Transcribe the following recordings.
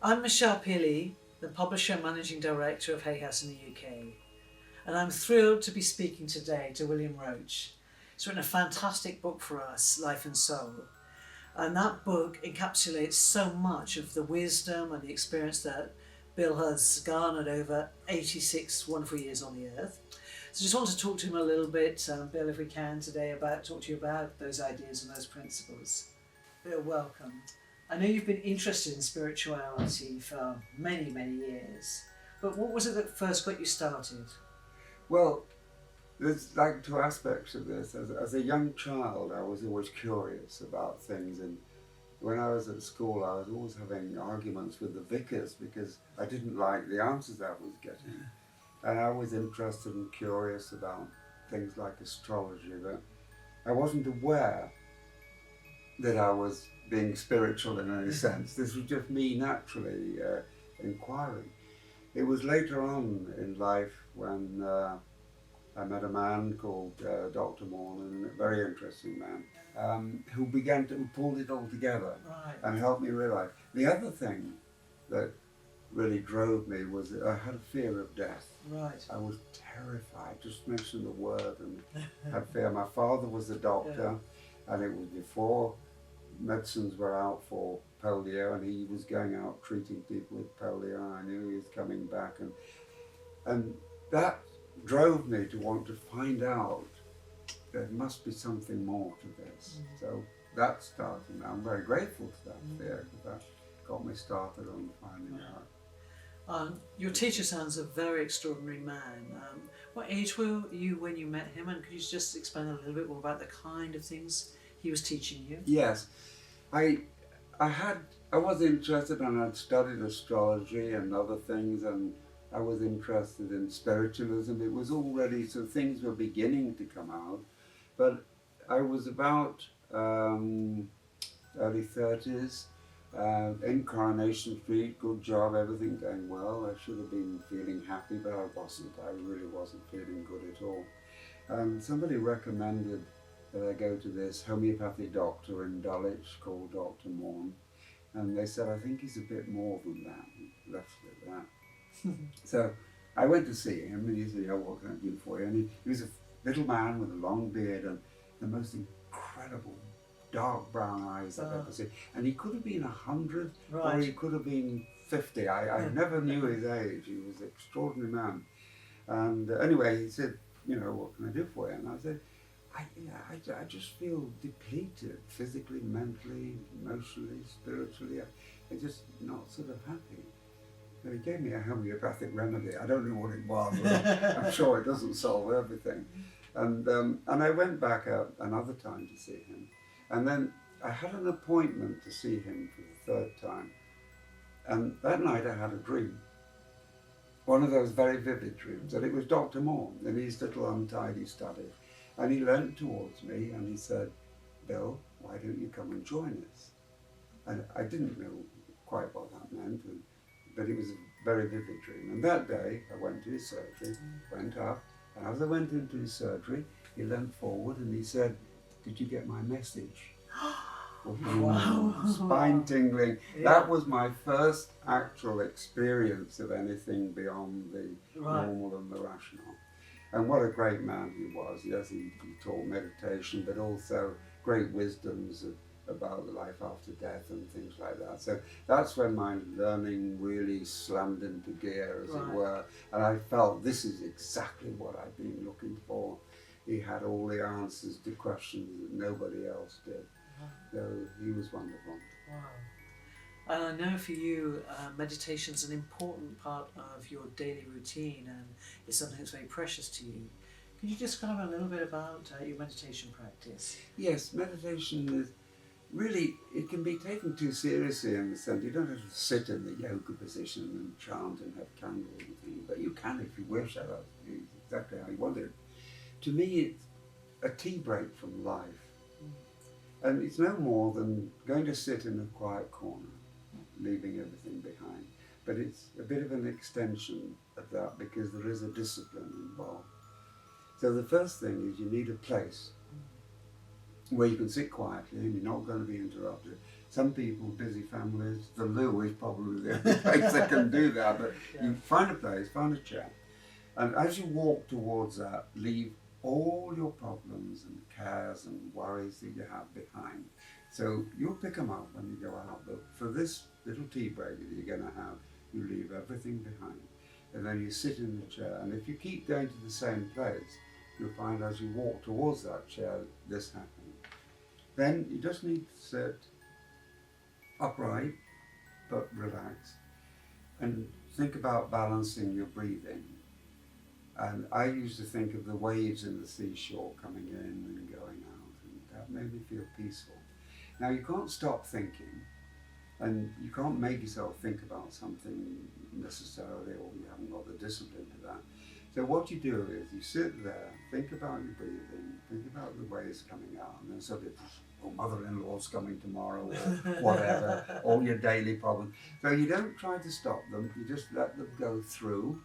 I'm Michelle Pilley, the publisher and managing director of Hay House in the UK, and I'm thrilled to be speaking today to William Roache. He's written a fantastic book for us, Life and Soul, and that book encapsulates so much of the wisdom and the experience that Bill has garnered over 86 wonderful years on the earth. So just want to talk to him a little bit, Bill, if we can today, talk to you about those ideas and those principles. Bill, welcome. I know you've been interested in spirituality for many, many years, but what was it that first got you started? Well, there's like two aspects of this. As a young child, I was always curious about things, and when I was at school, I was always having arguments with the vicars because I didn't like the answers I was getting. And I was interested and curious about things like astrology, but I wasn't aware that I was being spiritual in any sense. This was just me naturally inquiring. It was later on in life when I met a man called Dr. Morn, a very interesting man, who pulled it all together and helped me realize. The other thing that really drove me was that I had a fear of death. Right. I was terrified, just mention the word and had fear. My father was a doctor, and it was before medicines were out for polio, and he was going out treating people with polio. I knew he was coming back, and that drove me to want to find out there must be something more to this. So that started, and I'm very grateful to that fear because that got me started on finding out. Your teacher sounds a very extraordinary man. What age were you when you met him, and could you just explain a little bit more about the kind of things he was teaching you? Yes, I was interested, and I'd studied astrology and other things, and I was interested in spiritualism. It was already, so things were beginning to come out, but I was about early 30s, in Coronation Street, good job, everything going well. I should have been feeling happy, but I wasn't. I really wasn't feeling good at all. Somebody recommended that I go to this homeopathic doctor in Dulwich called Dr. Morn, and they said, I think he's a bit more than that. And left it at that. So I went to see him, and he said, oh, what can I do for you? And he was a little man with a long beard and the most incredible dark brown eyes I've ever seen. And he could have been 100, or he could have been 50. I never knew his age. He was an extraordinary man. And anyway, he said, you know, what can I do for you? And I said, I just feel depleted physically, mentally, emotionally, spiritually. I'm just not sort of happy. And he gave me a homeopathic remedy. I don't know what it was, but I'm sure it doesn't solve everything. And I went back another time to see him. And then I had an appointment to see him for the third time. And that night I had a dream. One of those very vivid dreams. And it was Dr. Morn in his little untidy study. And he leant towards me and he said, Bill, why don't you come and join us? And I didn't know quite what that meant, but it was a very vivid dream. And that day I went to his surgery, went up, and as I went into his surgery, he leant forward and he said, did you get my message? Wow. Spine tingling. Yeah. That was my first actual experience of anything beyond the normal and the rational. And what a great man he was. Yes, he taught meditation, but also great wisdoms about the life after death and things like that. So that's when my learning really slammed into gear, as it were. And I felt this is exactly what I've been looking for. He had all the answers to questions that nobody else did. So he was wonderful. Wow. And I know for you, meditation is an important part of your daily routine, and it's something that's very precious to you. Could you describe a little bit about your meditation practice? Yes, meditation is really, it can be taken too seriously in the sense you don't have to sit in the yoga position and chant and have candles and things, but you can if you wish. That's exactly how you want it. To me, it's a tea break from life. And it's no more than going to sit in a quiet corner, leaving everything behind. But it's a bit of an extension of that because there is a discipline involved. So the first thing is you need a place where you can sit quietly and you're not going to be interrupted. Some people, busy families, the loo is probably the only place that can do that, but you find a place, find a chair, and as you walk towards that, leave all your problems and cares and worries that you have behind. So you'll pick them up when you go out, but for this little tea break that you're going to have, you leave everything behind. And then you sit in the chair, and if you keep going to the same place, you'll find as you walk towards that chair, this happens. Then you just need to sit upright, but relaxed, and think about balancing your breathing. And I used to think of the waves in the seashore coming in and going out, and that made me feel peaceful. Now you can't stop thinking, and you can't make yourself think about something necessarily, or you haven't got the discipline to that. So what you do is you sit there, think about your breathing, think about the waves coming out, and then sort of, oh, mother-in-law's coming tomorrow, or whatever, all your daily problems. So you don't try to stop them, you just let them go through,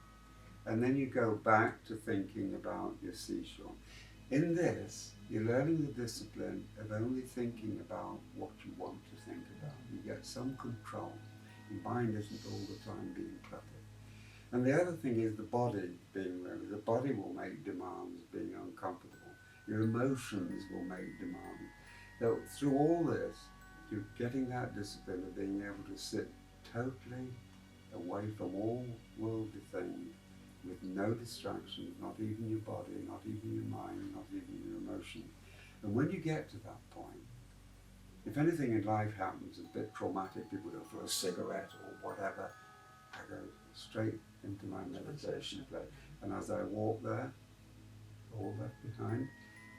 and then you go back to thinking about your seashore. In this, you're learning the discipline of only thinking about what you want to think about. You get some control. Your mind isn't all the time being cluttered. And the other thing is the body being ready. The body will make demands being uncomfortable. Your emotions will make demands. So through all this, you're getting that discipline of being able to sit totally away from all worldly things, with no distractions, not even your body, not even your mind, not even your emotions. And when you get to that point, if anything in life happens, a bit traumatic, people go for a cigarette or whatever, I go straight into my meditation place. And as I walk there, all left behind,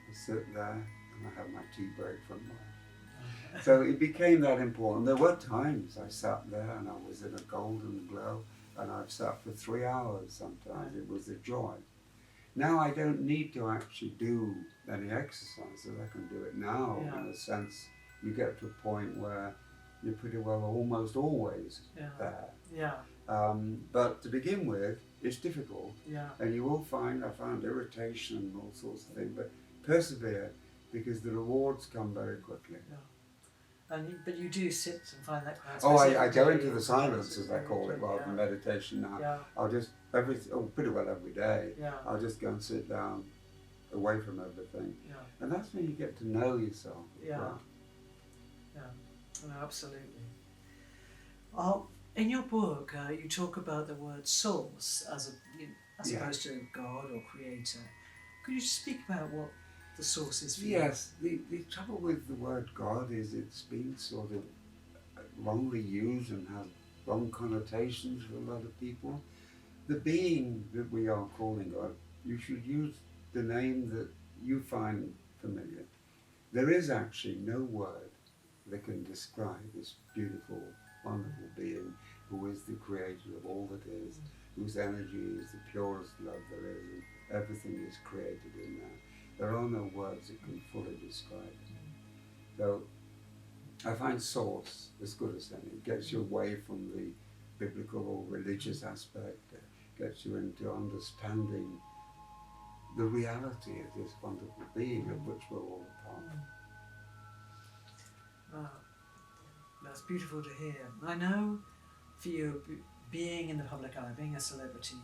I sit there and I have my tea break from life. So it became that important. There were times I sat there and I was in a golden glow, and I've sat for 3 hours sometimes. It was a joy. Now I don't need to actually do any exercises. I can do it now. In a sense, you get to a point where you're pretty well almost always there. But to begin with, it's difficult. And you will find, I found irritation and all sorts of things, but persevere, because the rewards come very quickly. But you do sit and find that kind of I go into the silence, as I call it, rather than meditation now. I'll just, pretty well every day, I'll just go and sit down away from everything. And that's when you get to know yourself. No, absolutely. In your book, you talk about the word source as opposed to God or creator. Could you speak about what the source is for you? Yes, the trouble with the word God is it's been sort of wrongly used and has wrong connotations for a lot of people. The being that we are calling God, you should use the name that you find familiar. There is actually no word that can describe this beautiful, wonderful being who is the creator of all that is, whose energy is the purest love there is, and everything is created in there. There are no words that can fully describe it. So I find source as good as any. It gets you away from the biblical or religious aspect, gets you into understanding the reality of this wonderful being of which we're all a part. That's beautiful to hear. I know for you, being in the public eye, being a celebrity,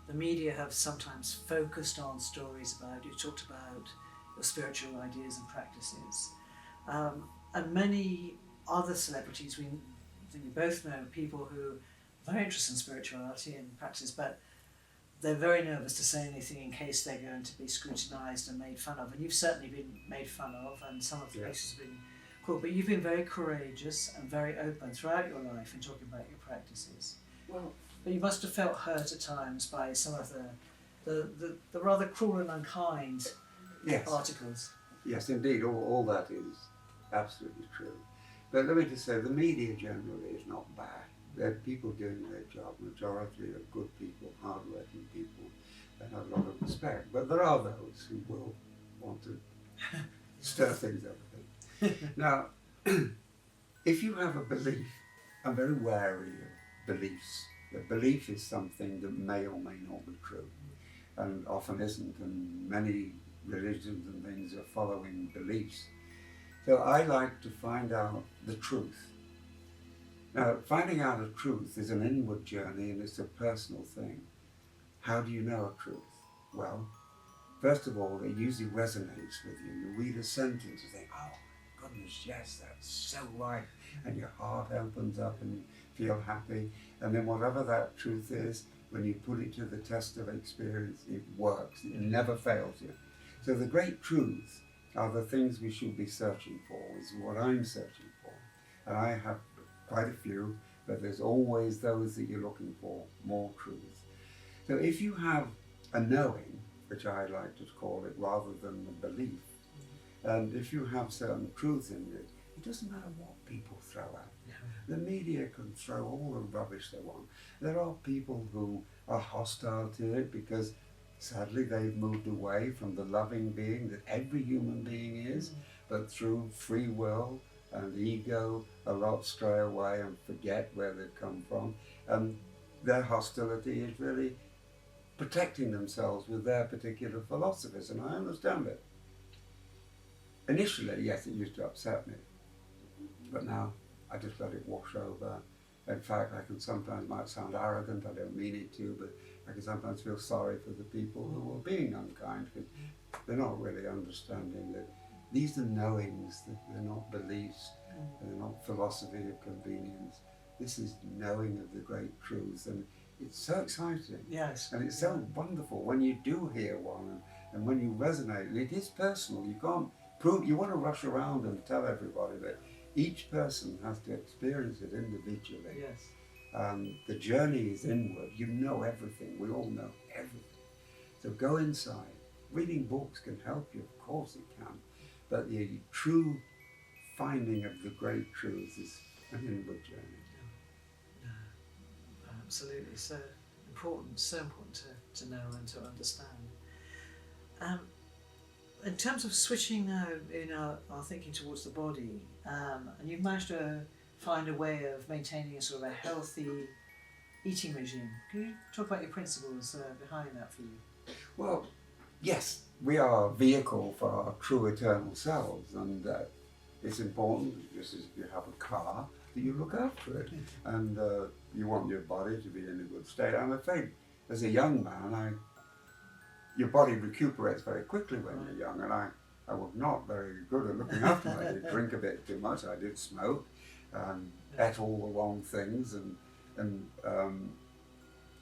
the media have sometimes focused on stories about, you talked about your spiritual ideas and practices. And many other celebrities, I think we both know people who are very interested in spirituality and practice, but they're very nervous to say anything in case they're going to be scrutinised and made fun of. And you've certainly been made fun of, and some of the cases have been cruel, but you've been very courageous and very open throughout your life in talking about your practices. But you must have felt hurt at times by some of the rather cruel and unkind articles. Yes, indeed, all that is absolutely true. But let me just say, the media generally is not bad. They're people doing their job. Majority are good people, hard-working people, and have a lot of respect. But there are those who will want to stir things up a bit. Now, if you have a belief, I'm very wary of beliefs. The belief is something that may or may not be true, and often isn't, and many religions and things are following beliefs. So I like to find out the truth. Now, finding out a truth is an inward journey and it's a personal thing. How do you know a truth? Well, first of all, it usually resonates with you. You read a sentence and think, oh my goodness, yes, that's so right. And your heart opens up and you feel happy. And then whatever that truth is, when you put it to the test of experience, it works. It never fails you. So the great truths are the things we should be searching for, is what I'm searching for. And I have quite a few, but there's always those that you're looking for, more truths. So if you have a knowing, which I like to call it, rather than a belief, and if you have certain truths in it, it doesn't matter what people throw at. The media can throw all the rubbish they want. There are people who are hostile to it because sadly they've moved away from the loving being that every human being is, but through free will and ego, a lot stray away and forget where they've come from. And their hostility is really protecting themselves with their particular philosophies, and I understand it. Initially, yes, it used to upset me, but now I just let it wash over. In fact, I can sometimes, might sound arrogant, I don't mean it to, but I can sometimes feel sorry for the people who are being unkind because they're not really understanding that these are knowings, that they're not beliefs, they're not philosophy of convenience. This is knowing of the great truths, and it's so exciting. Yes. And it's so wonderful when you do hear one and when you resonate. And it is personal. You can't prove, you want to rush around and tell everybody, but each person has to experience it individually. Yes. The journey is inward. You know everything. We all know everything. So go inside. Reading books can help you, of course it can. But the true finding of the great truths is an inward journey. Absolutely, so important to know and to understand. In terms of switching now in our thinking towards the body, and you've managed to find a way of maintaining a sort of a healthy eating regime. Can you talk about your principles behind that for you? Well, yes, we are a vehicle for our true eternal selves, and it's important, just as you have a car, that you look after it, and you want your body to be in a good state. I'm afraid, as a young man, your body recuperates very quickly when you're young, and I was not very good at looking after myself. I did drink a bit too much, I did smoke, ate all the wrong things, and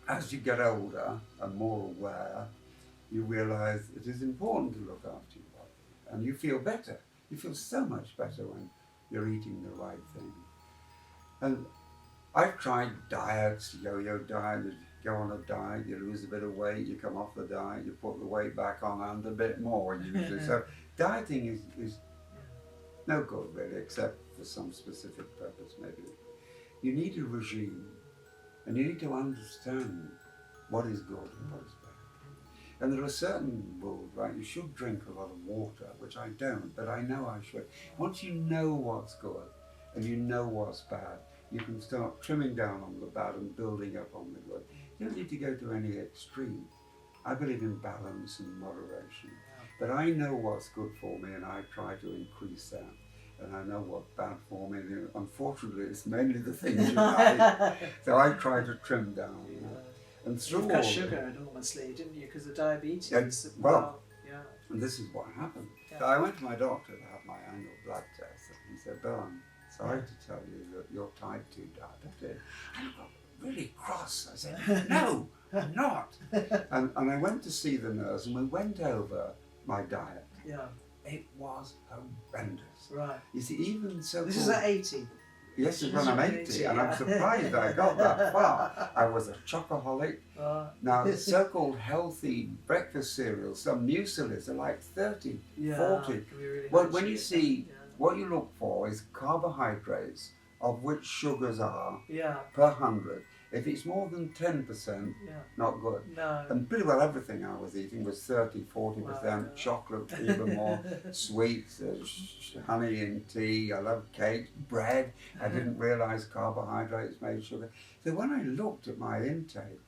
as you get older and more aware, you realise it is important to look after your body, and you feel better. You feel so much better when you're eating the right thing. And I've tried diets, yo-yo diet. You go on a diet, you lose a bit of weight, you come off the diet, you put the weight back on and a bit more usually. So dieting is no good really, except for some specific purpose maybe. You need a regime, and you need to understand what is good and what is bad. And there are certain rules, right? You should drink a lot of water, which I don't, but I know I should. Once you know what's good and you know what's bad, you can start trimming down on the bad and building up on the good. You don't need to go to any extreme. I believe in balance and moderation. But I know what's good for me and I try to increase that. And I know what's bad for me. And unfortunately, it's mainly the things you like. So I try to trim down. And through you cut sugar enormously, didn't you? Because of diabetes. And this is what happened. So I went to my doctor to have my annual blood test, and he said, "Bill, I'm sorry to tell you that you're type 2 diabetic." And I got really cross. I said, "No, I'm not." And I went to see the nurse, and we went over my diet. Yeah. It was horrendous. Right. You see, even so. This is at 80. Yes, it's when I'm 80, and I'm surprised I got that far. I was a chocoholic. Now, the so-called healthy breakfast cereals, some mueslis are like 30, 40. Really well, when you see, what you look for is carbohydrates, of which sugars are per 100. If it's more than 10%, not good. No. And pretty well everything I was eating was 30, 40%, chocolate, even more, sweets, honey in tea, I love cake, bread. I didn't realise carbohydrates made sugar. So when I looked at my intake,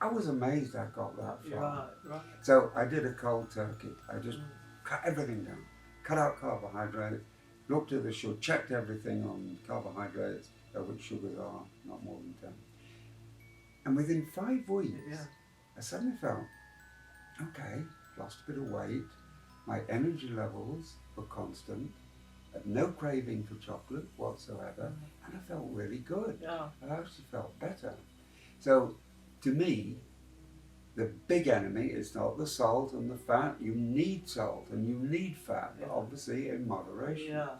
I was amazed I got that far. Right. So I did a cold turkey. I just cut everything down. cut out carbohydrates, looked at the sugar, checked everything on carbohydrates, which sugars are not more than 10. And within 5 weeks, I suddenly felt, okay, lost a bit of weight, my energy levels were constant, had no craving for chocolate whatsoever, and I felt really good. Yeah. I actually felt better. So, to me, the big enemy is not the salt and the fat. You need salt and you need fat, but obviously in moderation. Yeah.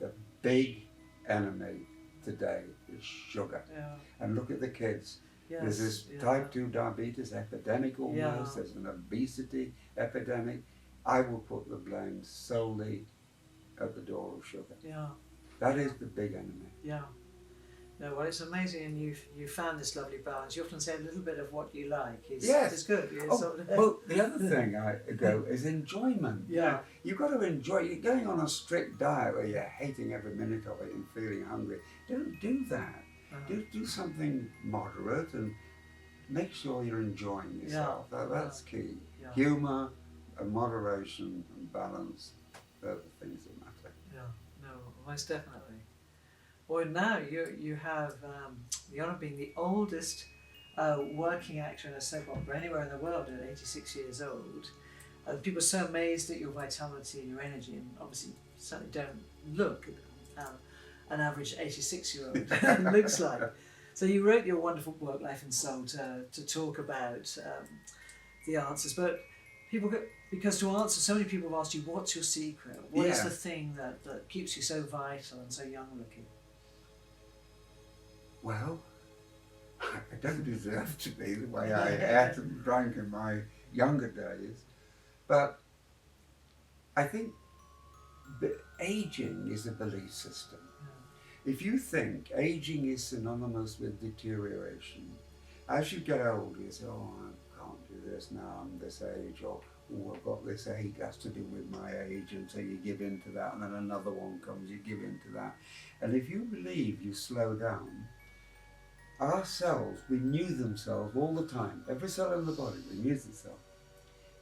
The big enemy today is sugar. Yeah. And look at the kids. Yes. There's this type 2 diabetes epidemic almost. Yeah. There's an obesity epidemic. I will put the blame solely at the door of sugar. Yeah. That is the big enemy. Yeah. No, well, it's amazing, and you found this lovely balance. You often say a little bit of what you like is good. Well, the other thing I go is enjoyment. Yeah. You've got to enjoy. You're going on a strict diet where you're hating every minute of it and feeling hungry. Don't do that. Do something moderate and make sure you're enjoying yourself. That's key. Yeah. Humour and moderation and balance, they're the things that matter. Yeah, no, most definitely. Well, now you have the honour of being the oldest working actor in a soap opera anywhere in the world at 86 years old. People are so amazed at your vitality and your energy, and obviously certainly don't look at an average 86-year-old looks like. So you wrote your wonderful book, Life and Soul, to talk about the answers, but because to answer, so many people have asked you, what's your secret? What is the thing that keeps you so vital and so young looking? Well, I don't deserve to be the way I ate and drank in my younger days, but I think aging is a belief system. If you think aging is synonymous with deterioration, as you get older you say, oh, I can't do this now, I'm this age, or oh, I've got this ache, has to do with my age, and so you give in to that, and then another one comes, you give in to that. And if you believe you slow down, our cells renew themselves all the time. Every cell in the body renews itself.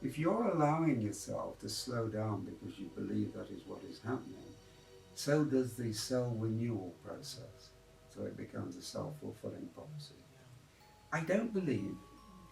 If you're allowing yourself to slow down because you believe that is what is happening, so does the cell renewal process. So it becomes a self-fulfilling prophecy. I don't believe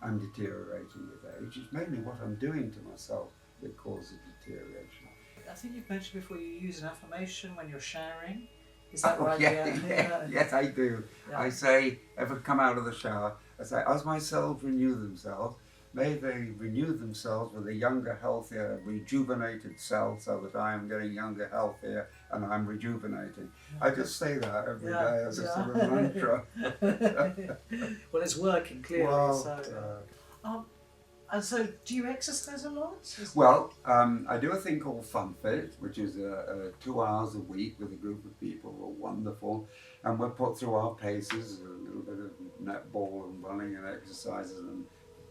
I'm deteriorating with age. It's mainly what I'm doing to myself that causes deterioration. I think you've mentioned before you use an affirmation when you're showering. Is that right? Yes, I do. Yeah. I say, if I come out of the shower, I say, as my cells renew themselves, may they renew themselves with a younger, healthier, rejuvenated cell, so that I am getting younger, healthier, and I'm rejuvenating. I just say that every day as a sort of mantra. Well, it's working clearly. Well, and so, do you exercise a lot? Well, I do a thing called Fun Fit, which is 2 hours a week with a group of people who are wonderful, and we're put through our paces, a little bit of netball and running and exercises and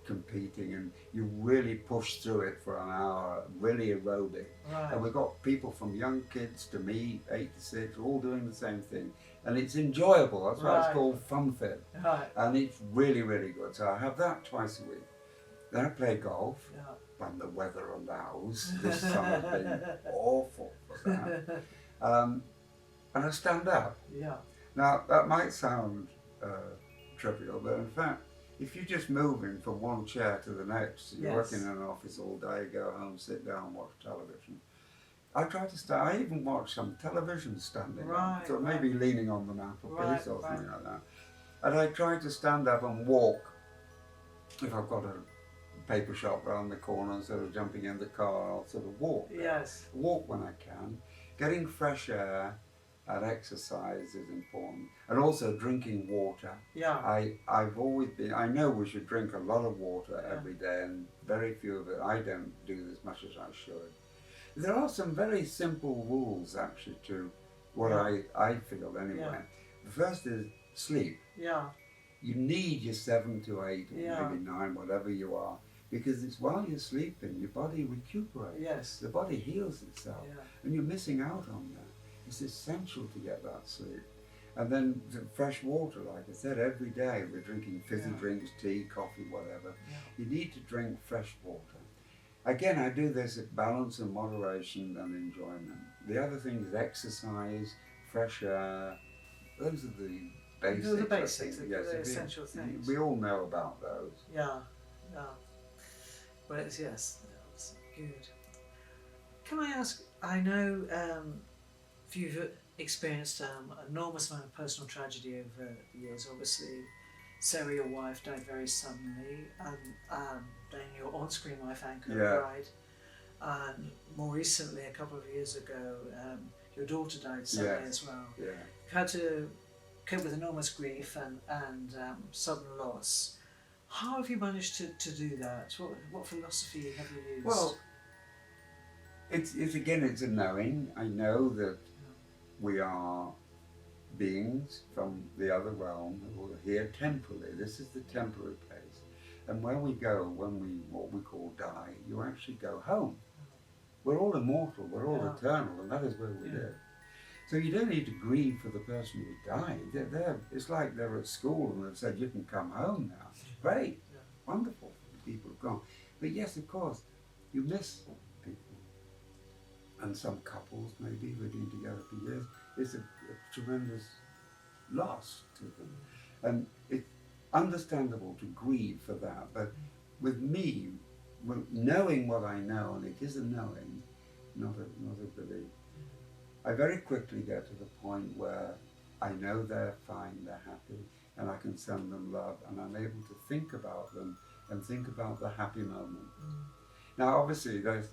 competing, and you really push through it for an hour, really aerobic. Right. And we've got people from young kids to me, 86, all doing the same thing, and it's enjoyable. That's why it's called Fun Fit, and it's really, really good. So I have that twice a week. Then I play golf when the weather allows. This summer's been awful for that. And I stand up. Yeah. Now, that might sound trivial, but in fact, if you're just moving from one chair to the next, you're working in an office all day, go home, sit down, watch television. I try to stand, I even watch some television standing up, so maybe leaning on the mantelpiece or something like that. And I try to stand up and walk. If I've got a paper shop around the corner, instead of jumping in the car, I'll sort of walk. Yes. Walk when I can. Getting fresh air and exercise is important, and also drinking water. Yeah. I've always been, I know we should drink a lot of water every day, and very few of it. I don't do as much as I should. There are some very simple rules actually to what I feel anyway. The first is sleep. Yeah. You need your 7 to 8 or maybe 9, whatever you are, because it's while you're sleeping, your body recuperates. Yes. The body heals itself, and you're missing out on that. It's essential to get that sleep. And then the fresh water, like I said, every day we're drinking fizzy drinks, tea, coffee, whatever. You need to drink fresh water. again, I do this at balance and moderation and enjoyment. The other thing is exercise, fresh air. Those are the basics. Those are the basics, Yes, the essential things. We all know about those. Yeah, yeah. Well, yes, that's good. Can I ask, I know you've experienced an enormous amount of personal tragedy over the years. Obviously, Sarah, your wife, died very suddenly, and then your on-screen wife, Anka, died. And more recently, a couple of years ago, your daughter died suddenly as well. Yeah. You've had to cope with enormous grief and sudden loss. How have you managed to do that? What philosophy have you used? Well, it's again, it's a knowing. I know that we are beings from the other realm who are here temporarily. This is the temporary place. And where we go, when we, what we call die, you actually go home. We're all immortal, we're all eternal, and that is where we live. So you don't need to grieve for the person who died. It's like they're at school and they've said, you can come home now. Great, wonderful, the people have gone. But yes, of course, you miss people. And some couples, maybe, who've been together for years, it's a tremendous loss to them. And it's understandable to grieve for that. But with me, knowing what I know, and it is a knowing, not a belief, I very quickly get to the point where I know they're fine, they're happy, and I can send them love, and I'm able to think about them and think about the happy moment. Now, obviously, there's,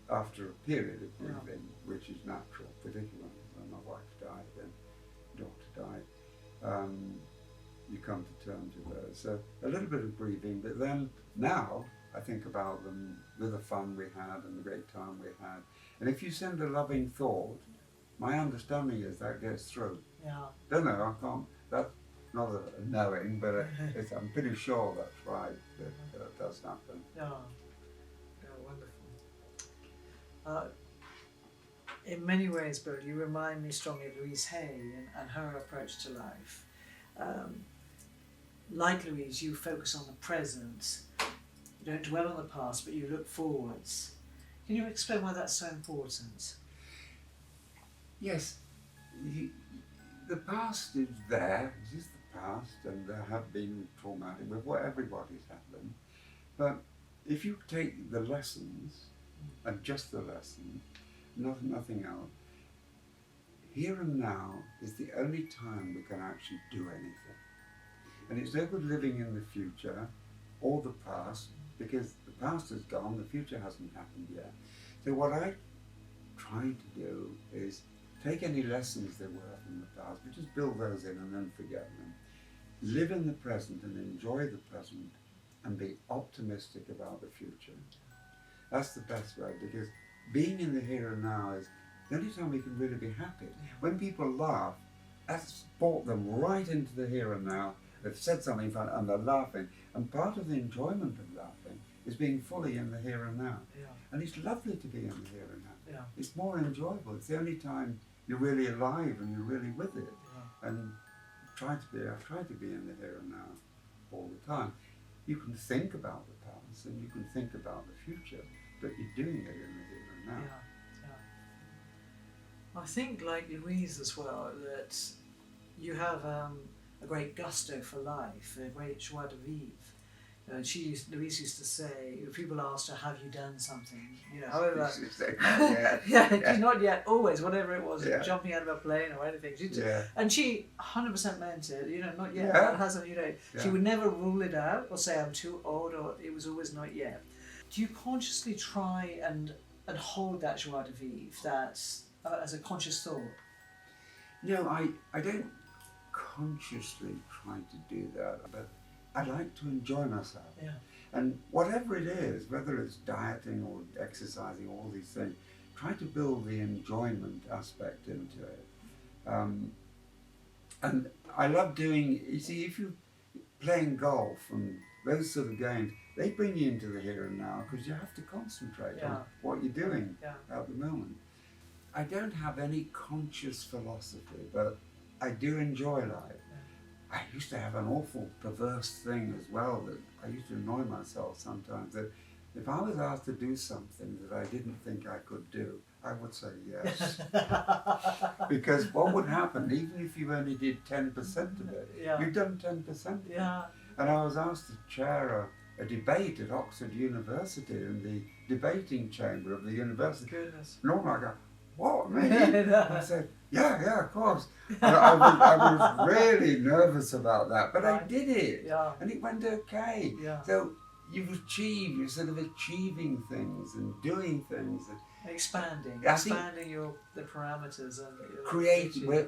after a period of grieving, which is natural, particularly when my wife died and daughter died, you come to terms with those. So a little bit of grieving, but then now I think about them with the fun we had and the great time we had. And if you send a loving thought, my understanding is that gets through. Don't know, I can't, that's not a knowing, but I'm pretty sure that's right, that it does happen. Wonderful. In many ways, Bill, you remind me strongly of Louise Hay and her approach to life. Like Louise, you focus on the present. You don't dwell on the past, but you look forwards. Can you explain why that's so important? Yes, the past is there, it is the past, and there have been traumatic, with what everybody's happened. But if you take the lessons, and just the lesson, nothing else, here and now is the only time we can actually do anything. And it's no good living in the future or the past, because the past is gone, the future hasn't happened yet. So what I try to do is take any lessons there were from the past, but just build those in and then forget them. Live in the present and enjoy the present and be optimistic about the future. That's the best way, because being in the here and now is the only time we can really be happy. When people laugh, that's brought them right into the here and now. They've said something fun and they're laughing. And part of the enjoyment of laughing is being fully in the here and now. And it's lovely to be in the here and now. It's more enjoyable. It's the only time you're really alive and you're really with it. And I try to be in the here and now all the time. You can think about the past and you can think about the future, but you're doing it in the here and now. I think, like Louise as well, that you have a great gusto for life, a great joie de vivre. Louise used to say, if people asked her, have you done something? However, not yet, always, whatever it was, jumping out of a plane or anything. And she 100% meant it, not yet, that hasn't, she would never rule it out or say I'm too old, or it was always not yet. Do you consciously try and hold that joie de vivre, that as a conscious thought? No, I don't consciously try to do that, but I like to enjoy myself. And whatever it is, whether it's dieting or exercising, all these things, try to build the enjoyment aspect into it. And I love doing, you see, if you're playing golf and those sort of games, they bring you into the here and now because you have to concentrate on what you're doing at the moment. I don't have any conscious philosophy, but I do enjoy life. I used to have an awful perverse thing as well, that I used to annoy myself sometimes, that If I was asked to do something that I didn't think I could do, I would say yes. Because what would happen, even if you only did 10% of it, Yeah. you've done 10% of it. Yeah. And I was asked to chair a debate at Oxford University in the debating chamber of the university. Goodness. Normally I go, what, me? Yeah. I said, yeah, of course. And I was really nervous about that, but I did it. Yeah. And it went okay. Yeah. So you're sort of achieving things and doing things. And Expanding I think the parameters and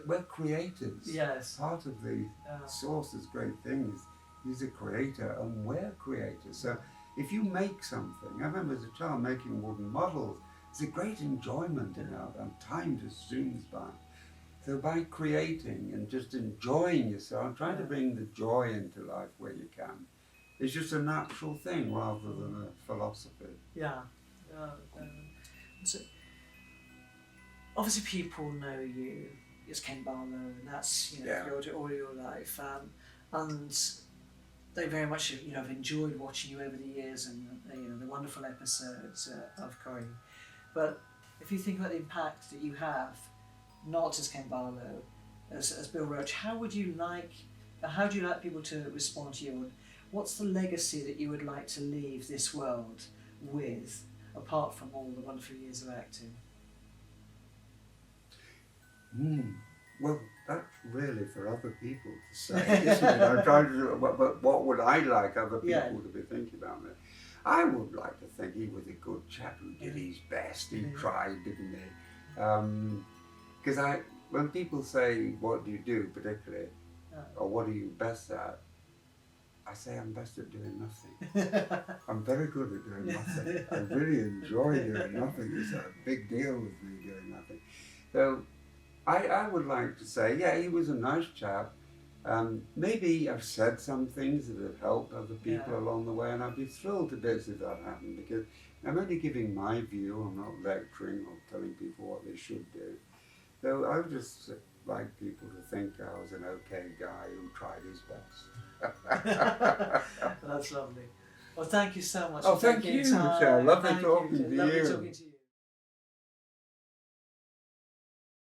we're creators. Yes. Part of the Source's great thing is he's a creator and we're creators. So if you make something, I remember as a child making wooden models, it's a great enjoyment in art and time just zooms by. So by creating and just enjoying yourself, trying to bring the joy into life where you can, it's just a natural thing rather than a philosophy. Yeah. So, obviously people know you as Ken Barlow, and that's all your life, and they very much have enjoyed watching you over the years, and the wonderful episodes of Corrie. But if you think about the impact that you have, not as Ken Barlow, as Bill Roache, how do you like people to respond to you? And what's the legacy that you would like to leave this world with, apart from all the wonderful years of acting? Well, that's really for other people to say, isn't it? I'm trying to do it, but what would I like other people to be thinking about me? I would like to think he was a good chap who did his best. He tried, didn't he? Because when people say, what do you do particularly, or what are you best at, I say I'm best at doing nothing. I'm very good at doing nothing. I really enjoy doing nothing. It's a big deal with me doing nothing. So I would like to say, yeah, he was a nice chap. Maybe I've said some things that have helped other people along the way, and I'd be thrilled to bits if that happened, because I'm only giving my view. I'm not lecturing or telling people what they should do. So I would just like people to think I was an okay guy who tried his best. That's lovely. Well, thank you so much. Oh, thank you, Michelle. Lovely talking to you. Lovely talking to you.